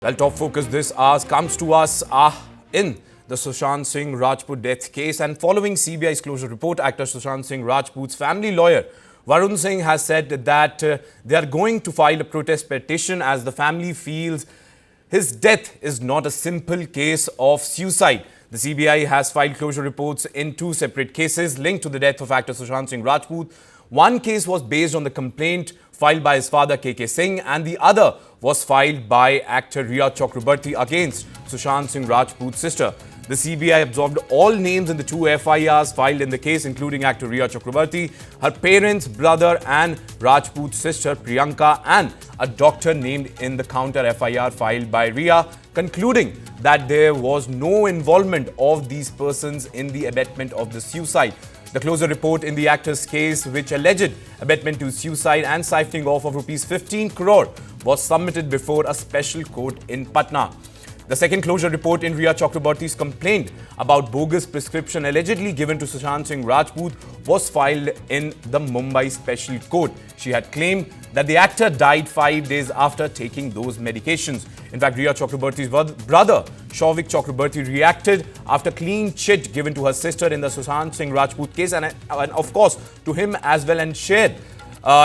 Well, top focus this hour comes to us in the Sushant Singh Rajput death case. And following CBI's closure report, actor Sushant Singh Rajput's family lawyer Varun Singh has said that they are going to file a protest petition as the family feels his death is not a simple case of suicide. The CBI has filed closure reports in two separate cases linked to the death of actor Sushant Singh Rajput. One case was based on the complaint filed by his father KK Singh, and the other was filed by actor Riya Chakrabarti against Sushant Singh Rajput's sister. The CBI absorbed all names in the two FIRs filed in the case, including actor Riya Chakrabarti, her parents, brother and Rajput's sister Priyanka, and a doctor named in the counter FIR filed by Riya, concluding that there was no involvement of these persons in the abetment of the suicide. The closure report in the actor's case, which alleged abetment to suicide and siphoning off of rupees 15 crore, was submitted before a special court in Patna. The second closure report in Riya Chakrabarti's complaint about bogus prescription allegedly given to Sushant Singh Rajput was filed in the Mumbai Special Court. She had claimed that the actor died 5 days after taking those medications. In fact, Riya Chakrabarti's brother, Shauvik Chakrabarti, reacted after clean chit given to her sister in the Sushant Singh Rajput case and of course to him as well, and shared,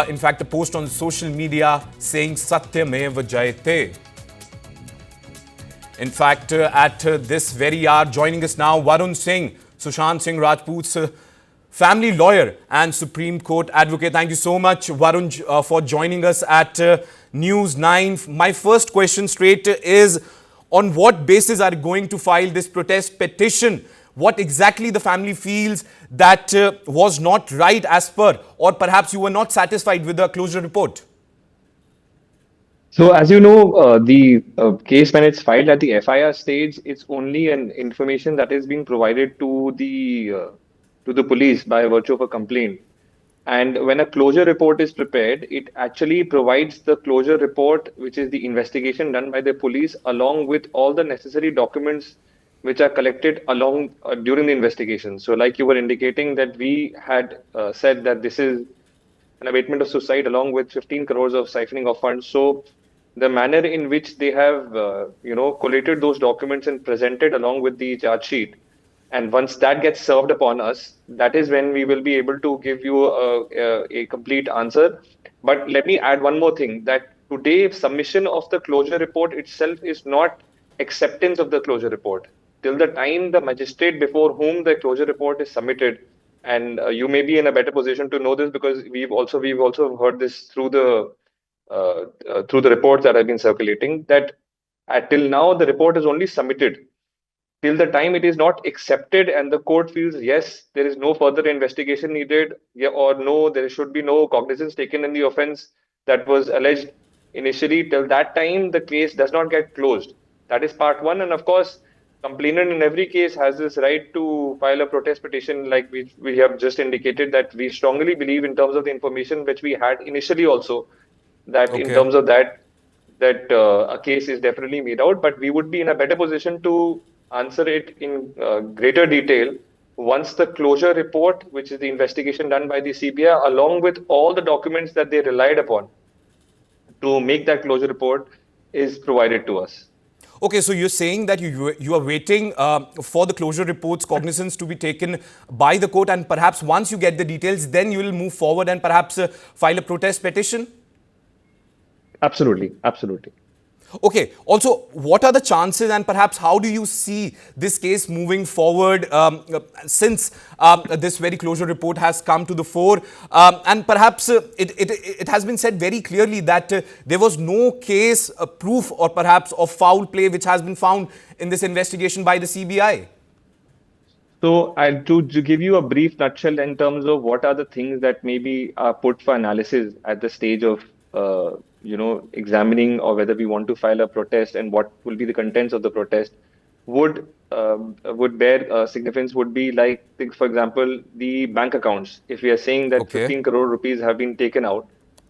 in fact, a post on social media saying Satyameva Jayate. In fact, at this very hour, joining us now, Varun Singh, Sushant Singh Rajput's family lawyer and Supreme Court advocate. Thank you so much, Varun, for joining us at News9. My first question straight is, on what basis are you going to file this protest petition? What exactly the family feels that was not right as per, or perhaps you were not satisfied with the closure report? So, as you know, the case when it's filed at the FIR stage, it's only an information that is being provided to the police by virtue of a complaint. And when a closure report is prepared, it actually provides the closure report, which is the investigation done by the police, along with all the necessary documents which are collected along during the investigation. So, like you were indicating, that we had said that this is an abatement of suicide along with 15 crores of siphoning of funds. So the manner in which they have, collated those documents and presented along with the charge sheet, and once that gets served upon us, that is when we will be able to give you a complete answer. But let me add one more thing, that today submission of the closure report itself is not acceptance of the closure report. Till the time the magistrate before whom the closure report is submitted, and you may be in a better position to know this because we've also heard this through the reports that have been circulating, that till now the report is only submitted. Till the time it is not accepted and the court feels yes, there is no further investigation needed, yeah, or no, there should be no cognizance taken in the offense that was alleged initially, till that time the case does not get closed. That is part one. And of course, complainant in every case has this right to file a protest petition, like we have just indicated, that we strongly believe in terms of the information which we had initially also, that in Okay. terms of that a case is definitely made out, but we would be in a better position to answer it in greater detail once the closure report, which is the investigation done by the CBI, along with all the documents that they relied upon to make that closure report, is provided to us. Okay, so you're saying that you are waiting for the closure reports, cognizance to be taken by the court, and perhaps once you get the details, then you will move forward and perhaps file a protest petition? Absolutely, absolutely. Okay. Also, what are the chances and perhaps how do you see this case moving forward since this very closure report has come to the fore? And perhaps it has been said very clearly that there was no case, proof or perhaps of foul play which has been found in this investigation by the CBI. So, to give you a brief nutshell in terms of what are the things that maybe are put for analysis at the stage of, examining or whether we want to file a protest and what will be the contents of the protest, would bear significance would be like, for example, the bank accounts. If we are saying that Okay. 15 crore rupees have been taken out,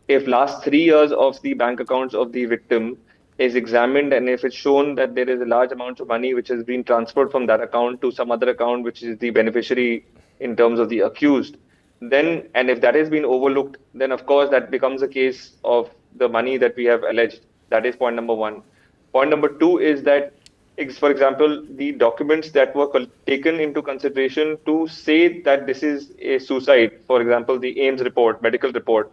if last 3 years of the bank accounts of the victim is examined, and if it's shown that there is a large amount of money which has been transferred from that account to some other account which is the beneficiary in terms of the accused, then, and if that has been overlooked, then of course that becomes a case of the money that we have alleged. That is point number one. Point number two is that, for example, the documents that were taken into consideration to say that this is a suicide, for example, the AIMS report, medical report,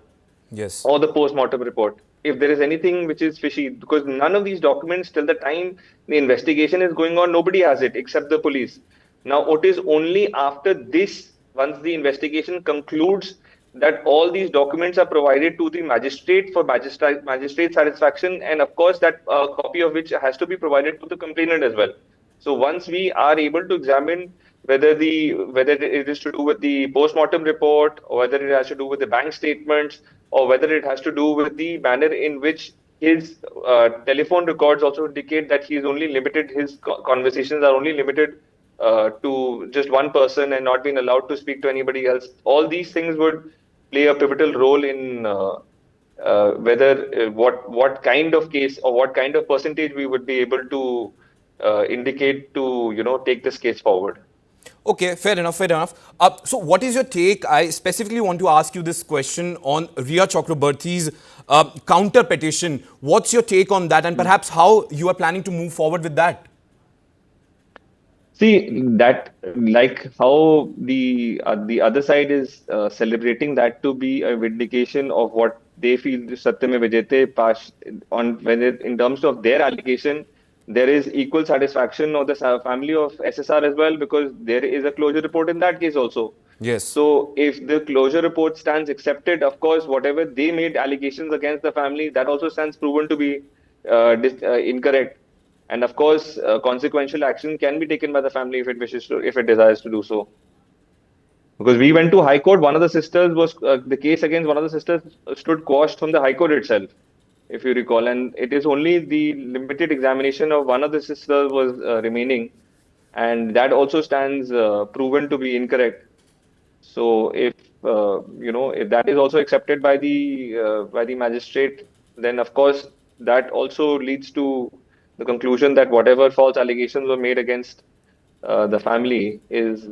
Yes. or the post-mortem report, if there is anything which is fishy, because none of these documents till the time the investigation is going on, nobody has it except the police. Now, it is only after this, once the investigation concludes, that all these documents are provided to the magistrate for magistrate satisfaction, and of course, that copy of which has to be provided to the complainant as well. So once we are able to examine whether it is to do with the post-mortem report, or whether it has to do with the bank statements, or whether it has to do with the manner in which his telephone records also indicate that he's only limited, his conversations are only limited to just one person and not being allowed to speak to anybody else. All these things would play a pivotal role in whether what kind of case or what kind of percentage we would be able to indicate to take this case forward. Okay, fair enough, fair enough. So what is your take? I specifically want to ask you this question on Riya Chakrabarti's counter petition. What's your take on that, and perhaps how you are planning to move forward with that? See, that, like how the other side is celebrating that to be a vindication of what they feel Satyam Vijayate passed on, when in terms of their allegation, there is equal satisfaction of the family of SSR as well, because there is a closure report in that case also. Yes. So if the closure report stands accepted, of course, whatever they made allegations against the family, that also stands proven to be incorrect. And of course, consequential action can be taken by the family if it wishes to, if it desires to do so. Because we went to High Court, one of the sisters was the case against one of the sisters stood quashed from the High Court itself, if you recall, and it is only the limited examination of one of the sisters was remaining, and that also stands proven to be incorrect. So if if that is also accepted by the magistrate, then of course that also leads to the conclusion that whatever false allegations were made against the family is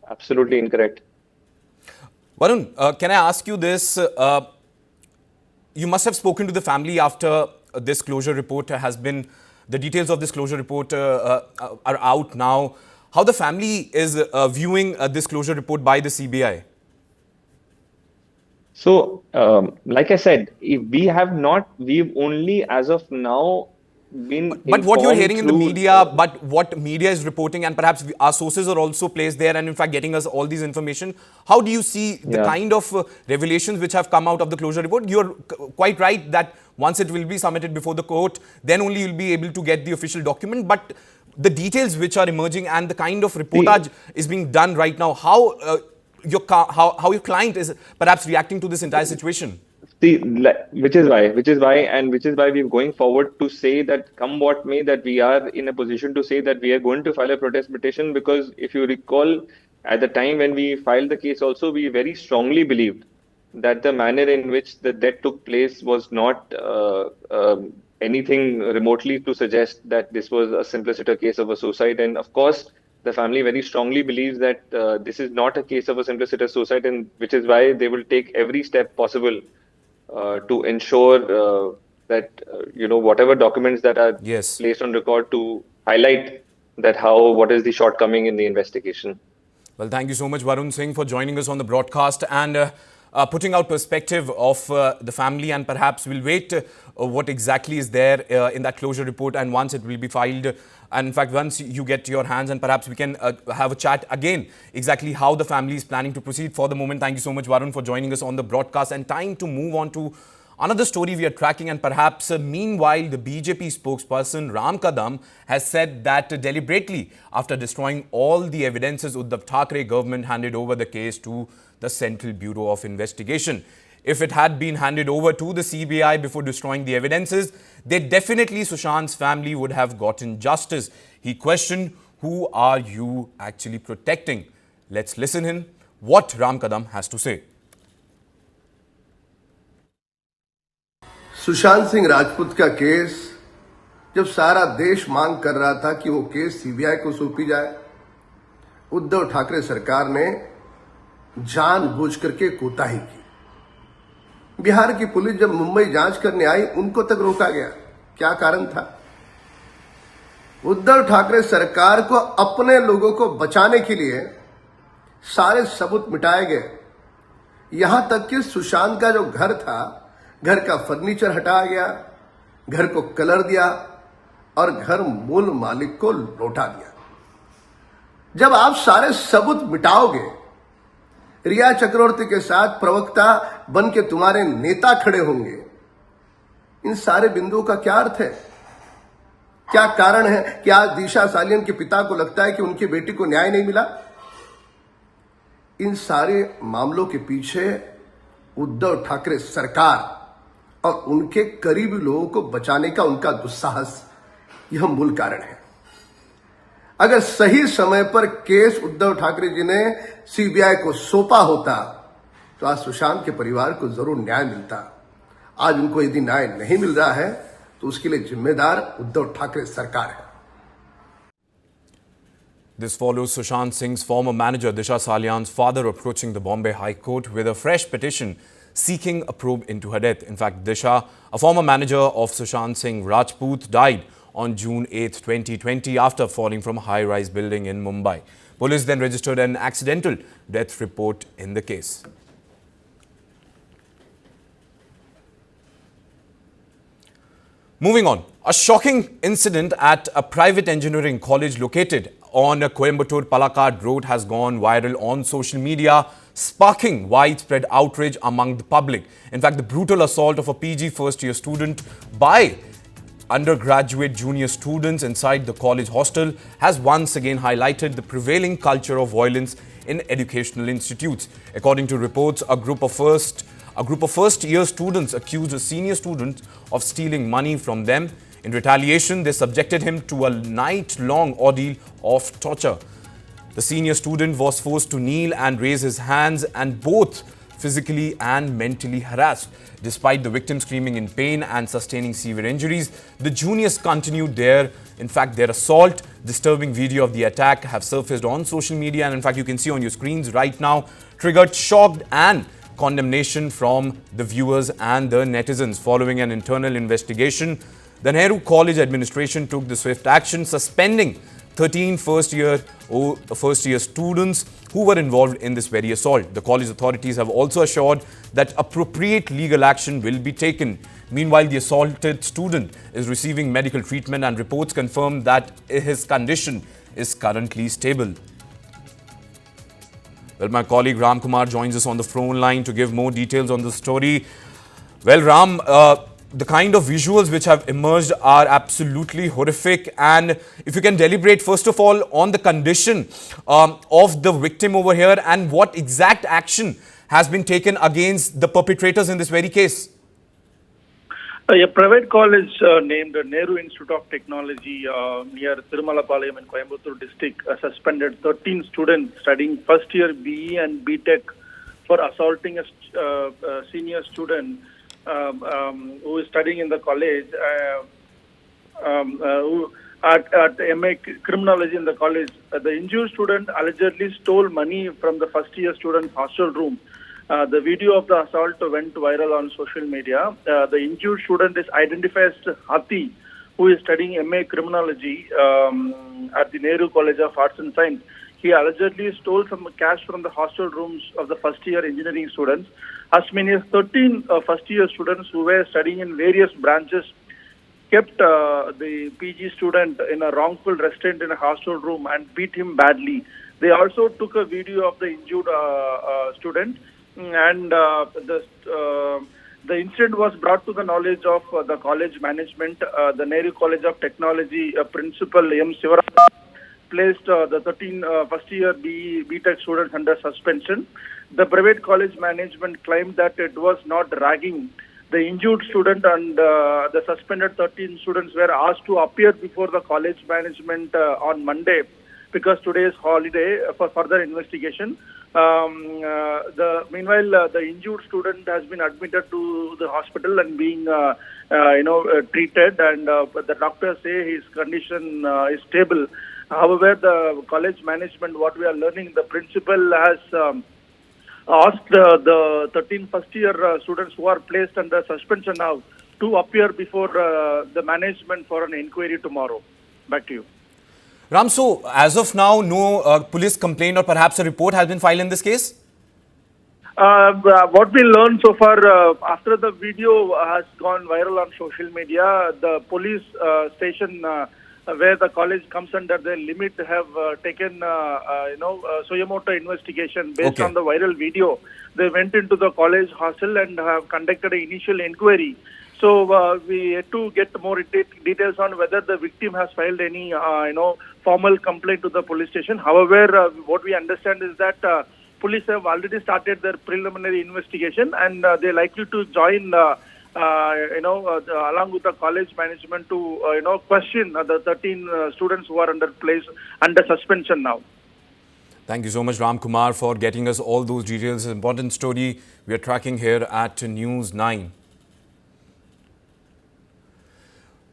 absolutely incorrect. Varun, can I ask you this? You must have spoken to the family after this closure report has been, the details of this closure report are out now. How the family is viewing this closure report by the CBI? So, like I said, we've only as of now been. But what you're hearing in the media, but what media is reporting, and perhaps our sources are also placed there and in fact getting us all these information. How do you see the kind of revelations which have come out of the closure report? You're quite right that once it will be submitted before the court, then only you'll be able to get the official document. But the details which are emerging and the kind of reportage is being done right now, how your client is perhaps reacting to this entire situation? See, which is why we're going forward to say that come what may, that we are in a position to say that we are going to file a protest petition, because if you recall, at the time when we filed the case also, we very strongly believed that the manner in which the death took place was not anything remotely to suggest that this was a simpliciter case of a suicide. And of course, the family very strongly believes that this is not a case of a simpliciter suicide, and which is why they will take every step possible to ensure that whatever documents that are placed on record to highlight that what is the shortcoming in the investigation. Well, thank you so much, Varun Singh, for joining us on the broadcast and putting out perspective of the family, and perhaps we'll wait what exactly is there in that closure report, and once it will be filed, and in fact once you get your hands, and perhaps we can have a chat again exactly how the family is planning to proceed. For the moment, thank you so much, Varun, for joining us on the broadcast, and time to move on to another story we are tracking. And perhaps meanwhile, the BJP spokesperson Ram Kadam has said that deliberately, after destroying all the evidences, Uddhav Thackeray government handed over the case to the Central Bureau of Investigation. If it had been handed over to the CBI before destroying the evidences, then definitely Sushant's family would have gotten justice. He questioned, who are you actually protecting? Let's listen in what Ram Kadam has to say. Sushant Singh Rajput का case जब सारा देश मांग कर रहा था कि वो केस सीबीआई को सौंपी जाए, उद्धव ठाकरे सरकार ने जानबूझ करके कोताही की। बिहार की पुलिस जब मुंबई जांच करने आई, उनको तक रोका गया। क्या कारण था? उद्धव ठाकरे सरकार को अपने लोगों को बचाने के लिए सारे सबूत मिटाए गए। यहां तक कि सुशांत का जो घर था, घर का फर्नीचर हटाया गया, घर को कलर दिया और घर मूल मालिक को लौटा दिया। जब आप सारे सबूत मिटाओगे, रिया चक्रवर्ती के साथ प्रवक्ता बन के तुम्हारे नेता खड़े होंगे, इन सारे बिंदुओं का क्या अर्थ है? क्या कारण है? क्या दिशा सालियन के पिता को लगता है कि उनकी बेटी को न्याय नहीं मिला? इन सारे मामलों के पीछे उद्धव ठाकरे सरकार और उनके करीबी लोगों को बचाने का उनका दुस्साहस, यह मूल कारण है। अगर सही समय पर केस उद्धव ठाकरे जी ने सीबीआई को सौंपा होता तो आज सुशांत के परिवार को जरूर न्याय मिलता। आज उनको यदि न्याय नहीं मिल रहा है तो उसके लिए जिम्मेदार उद्धव ठाकरे सरकार है। This follows Sushant Singh's former manager Disha Salian's father approaching the Bombay High Court with a fresh petition seeking a probe into her death. In fact, Disha, a former manager of Sushant Singh Rajput, died on June 8, 2020 after falling from a high-rise building in Mumbai. Police then registered an accidental death report in the case. Moving on, a shocking incident at a private engineering college located on Coimbatore Palakkad Road has gone viral on social media, sparking widespread outrage among the public. In fact, the brutal assault of a PG first-year student by undergraduate junior students inside the college hostel has once again highlighted the prevailing culture of violence in educational institutes. According to reports, a group of first-year students accused a senior student of stealing money from them. In retaliation, they subjected him to a night-long ordeal of torture. The senior student was forced to kneel and raise his hands, and both physically and mentally harassed. Despite the victim screaming in pain and sustaining severe injuries, the juniors continued their assault. Disturbing video of the attack have surfaced on social media, and in fact, you can see on your screens right now, triggered shocked and condemnation from the viewers and the netizens. Following an internal investigation, the Nehru College administration took the swift action, suspending 13 first-year students who were involved in this very assault. The college authorities have also assured that appropriate legal action will be taken. Meanwhile, the assaulted student is receiving medical treatment, and reports confirm that his condition is currently stable. Well, my colleague Ram Kumar joins us on the phone line to give more details on the story. Well, Ram, the kind of visuals which have emerged are absolutely horrific. And if you can deliberate, first of all, on the condition of the victim over here and what exact action has been taken against the perpetrators in this very case. A private college named Nehru Institute of Technology near Tirumalapalayam in Coimbatore district suspended 13 students studying first year BE and BTech for assaulting a senior student who is studying in the college who at MA Criminology in the college. The injured student allegedly stole money from the first year student's hostel room. The video of the assault went viral on social media. The injured student is identified as Hathi, who is studying MA Criminology at the Nehru College of Arts and Science. He allegedly stole some cash from the hostel rooms of the first-year engineering students. As many as 13 first-year students who were studying in various branches kept the PG student in a wrongful restraint in a hostel room and beat him badly. They also took a video of the injured student, and the incident was brought to the knowledge of the college management. The Nehru College of Technology principal M. Sivaraj placed the 13 first-year BTech students under suspension. The private college management claimed that it was not ragging. The injured student and the suspended 13 students were asked to appear before the college management on Monday because today is holiday for further investigation. Meanwhile, the injured student has been admitted to the hospital and being, treated, and the doctors say his condition is stable. However, the college management, what we are learning, the principal has asked the 13 first-year students who are placed under suspension now to appear before the management for an inquiry tomorrow. Back to you. Ram, so as of now, no police complaint or perhaps a report has been filed in this case? What we learned so far, after the video has gone viral on social media, the police station where the college comes under their limit have taken, Soyamoto investigation based on the viral video. They went into the college hostel and have conducted an initial inquiry. So we had to get more details on whether the victim has filed any, formal complaint to the police station. However, what we understand is that police have already started their preliminary investigation, and they're likely to join, along with the college management to, question the 13 students who are under suspension now. Thank you so much, Ram Kumar, for getting us all those details. An important story we are tracking here at News 9.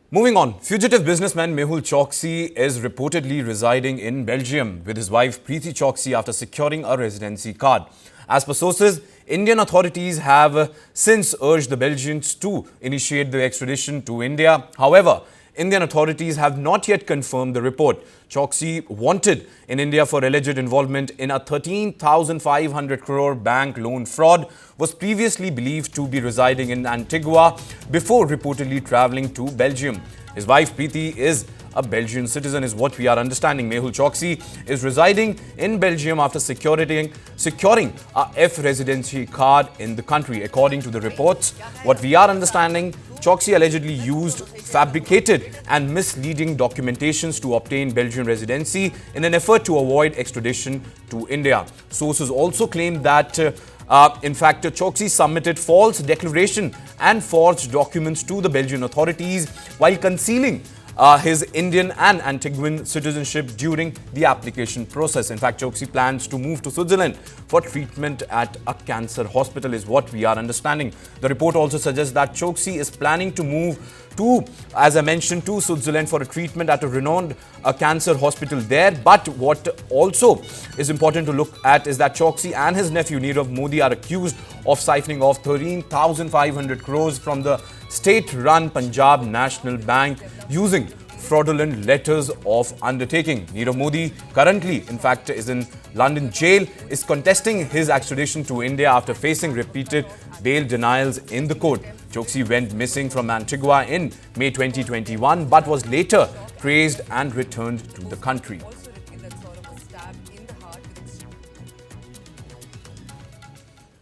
Moving on, fugitive businessman Mehul Choksi is reportedly residing in Belgium with his wife Preeti Choksi after securing a residency card. As per sources, Indian authorities have since urged the Belgians to initiate the extradition to India. However, Indian authorities have not yet confirmed the report. Choksi, wanted in India for alleged involvement in a 13,500 crore bank loan fraud, was previously believed to be residing in Antigua before reportedly travelling to Belgium. His wife Preeti is a Belgian citizen, is what we are understanding. Mehul Choksi is residing in Belgium after securing a F residency card in the country. According to the reports, what we are understanding, Choksi allegedly used fabricated and misleading documentations to obtain Belgian residency in an effort to avoid extradition to India. Sources also claim that in fact, Choksi submitted false declaration and forged documents to the Belgian authorities while concealing his Indian and Antiguan citizenship during the application process. In fact, Choksi plans to move to Switzerland for treatment at a cancer hospital, is what we are understanding. The report also suggests that Choksi is planning to move to, as I mentioned, to Switzerland for a treatment at a renowned cancer hospital there. But what also is important to look at is that Choksi and his nephew Nirav Modi are accused of siphoning off 13,500 crores from the state-run Punjab National Bank using fraudulent letters of undertaking. Nirav Modi currently, in fact, is in London jail, is contesting his extradition to India after facing repeated bail denials in the court. Choksi went missing from Antigua in May 2021 but was later traced and returned to the country.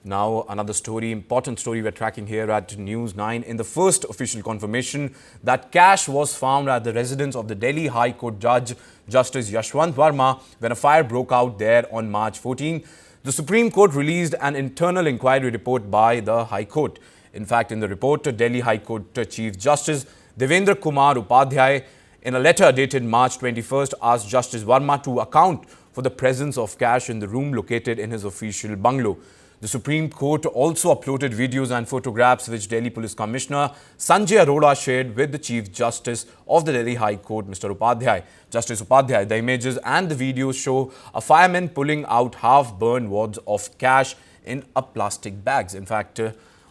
Now, another story, important story we're tracking here at News 9. In the first official confirmation that cash was found at the residence of the Delhi High Court Judge, Justice Sushant Verma, when a fire broke out there on March 14, the Supreme Court released an internal inquiry report by the High Court. In fact, in the report, Delhi High Court Chief Justice Devendra Kumar Upadhyay, in a letter dated March 21st, asked Justice Verma to account for the presence of cash in the room located in his official bungalow. The Supreme Court also uploaded videos and photographs which Delhi Police Commissioner Sanjay Arora shared with the Chief Justice of the Delhi High Court, Mr. Upadhyay. Justice Upadhyay, the images and the videos show a fireman pulling out half-burned wads of cash in a plastic bags. In fact,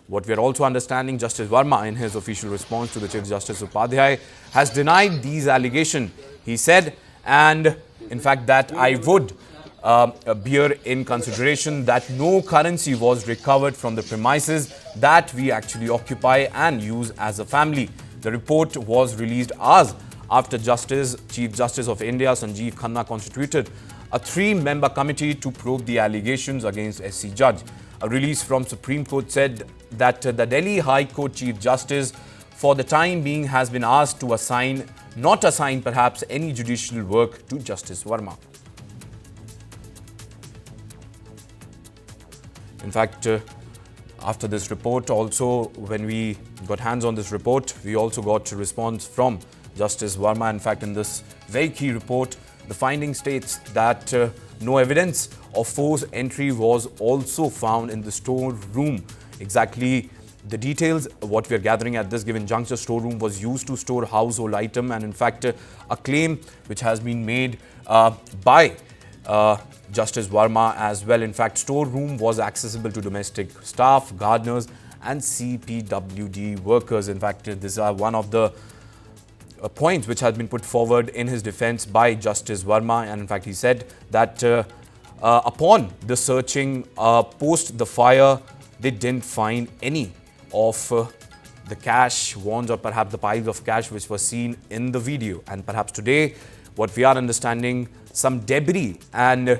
what we are also understanding, Justice Verma, in his official response to the Chief Justice Upadhyay, has denied these allegations. He said, and in fact, that I would bear in consideration that no currency was recovered from the premises that we actually occupy and use as a family. The report was released hours after Chief Justice of India Sanjeev Khanna constituted a 3-member committee to probe the allegations against SC Judge. A release from Supreme Court said that the Delhi High Court Chief Justice for the time being has been asked to not assign perhaps any judicial work to Justice Verma. In fact, after this report, also when we got hands on this report, we also got a response from Justice Verma. In fact, in this very key report, the finding states that no evidence of forced entry was also found in the storeroom. Exactly the details, what we are gathering at this given juncture, storeroom was used to store household item, and in fact, a claim which has been made by Justice Verma as well. In fact, storeroom was accessible to domestic staff, gardeners and CPWD workers. In fact, these are one of the points which had been put forward in his defense by Justice Verma. And in fact, he said that upon the searching post the fire, they didn't find any of the cash, wands, or perhaps the piles of cash which were seen in the video. And perhaps today, what we are understanding, some debris and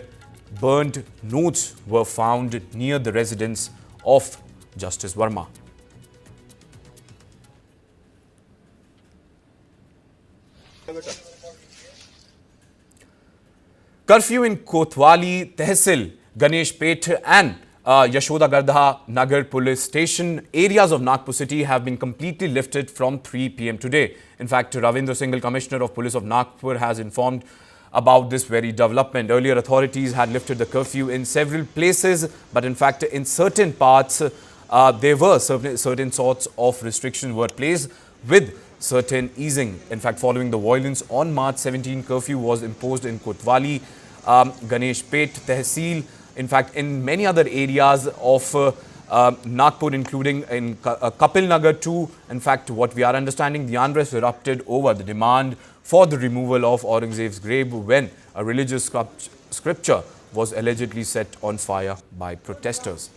burned notes were found near the residence of Justice Verma. Curfew in Kotwali, Tehsil, Ganesh Peth and Yashoda Gardha Nagar police station areas of Nagpur city have been completely lifted from 3 p.m. today. In fact, Ravindra Singhal, Commissioner of Police of Nagpur, has informed about this very development. Earlier, authorities had lifted the curfew in several places, but in fact, in certain parts, there were certain sorts of restrictions were placed with certain easing. In fact, following the violence on March 17, curfew was imposed in Kotwali, Ganesh Peth, Tehsil. In fact, in many other areas of Nagpur, including in Kapil Nagar too. In fact, what we are understanding, the unrest erupted over the demand for the removal of Aurangzeb's grave when a religious scripture was allegedly set on fire by protesters.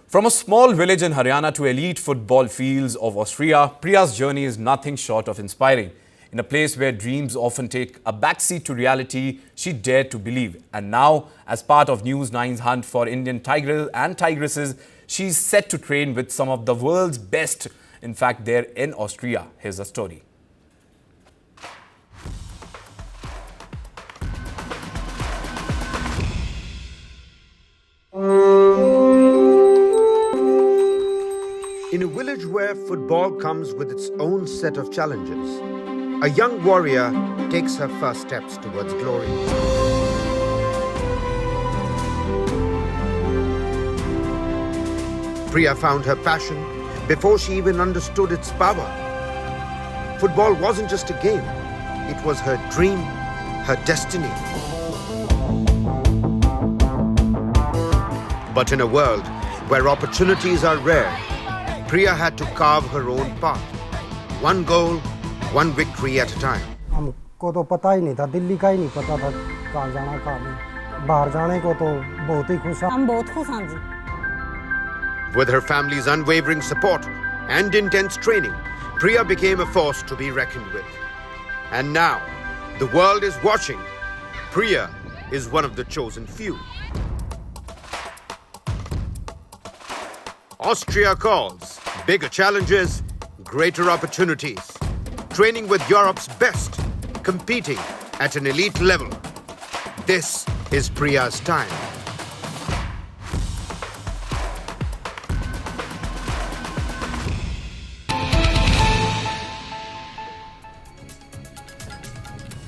From a small village in Haryana to elite football fields of Austria, Priya's journey is nothing short of inspiring. In a place where dreams often take a backseat to reality, she dared to believe. And now, as part of News9's hunt for Indian tigers and tigresses, she's set to train with some of the world's best. In fact, there in Austria. Here's the story. In a village where football comes with its own set of challenges, a young warrior takes her first steps towards glory. Priya found her passion before she even understood its power. Football wasn't just a game, it was her dream, her destiny. But in a world where opportunities are rare, Priya had to carve her own path. One goal, one victory at a time. हमको तो पता ही नहीं था, दिल्ली का ही नहीं पता था कहाँ जाना कहाँ नहीं। बाहर जाने को तो बहुत ही खुश हैं। हम बहुत खुश हैं जी। With her family's unwavering support and intense training, Priya became a force to be reckoned with. And now, the world is watching. Priya is one of the chosen few. Austria calls. Bigger challenges, greater opportunities. Training with Europe's best, competing at an elite level. This is Priya's time.